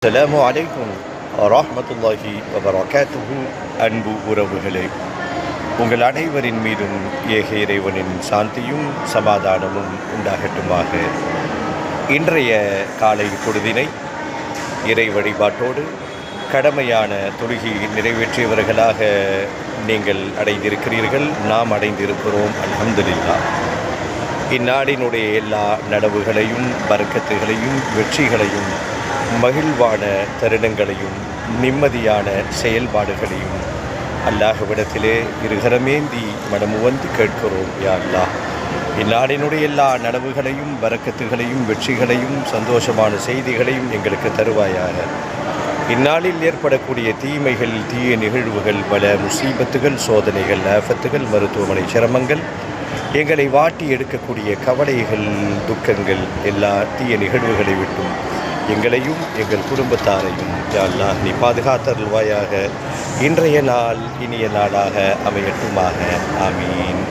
அஸ்ஸலாமு அலைக்கும் வரஹ்மத்துல்லாஹி வபரகாத்துஹு. அன்பு உறவுகளே, உங்கள் அனைவரின் மீதும் ஏக இறைவனின் சாந்தியும் சமாதானமும் உண்டாகட்டுமாக. இன்றைய காலை பொழுதினை இறை வழிபாட்டோடு கடமையான தொழுகை நிறைவேற்றியவர்களாக நீங்கள் அடைந்திருக்கிறீர்கள். நாம் அடைந்திருக்கிறோம், அல்ஹம்துலில்லாஹ். இந்நாடினுடைய எல்லா நனவுகளையும் பரக்கத்துகளையும் வெற்றிகளையும் மகிழ்வான தருணங்களையும் நிம்மதியான செயல்பாடுகளையும் அல்லாஹ்விடத்திலே இருகரமேந்தி மனமுவந்து கேட்கிறோம். யா அல்லாஹ், இந்நாடினுடைய எல்லா நனவுகளையும் பரக்கத்துகளையும் வெற்றிகளையும் சந்தோஷமான செய்திகளையும் எங்களுக்கு தருவாயாக. இந்நாளில் ஏற்படக்கூடிய தீமைகள், தீய நிகழ்வுகள், பல முசீபத்துகள், சோதனைகள், ஆஃபத்துகள், மருத்துவமனை சிரமங்கள், எங்களை வாட்டி எடுக்கக்கூடிய கவலைகள், துக்கங்கள், எல்லா தீய நிகழ்வுகளை விட்டும் எங்களையும் எங்கள் குடும்பத்தாரையும் யா அல்லாஹ் நீ பாதுகாத்தருள்வாயாக. இன்றைய நாள் இனிய நாளாக அமையட்டுமாக. ஆமீன்.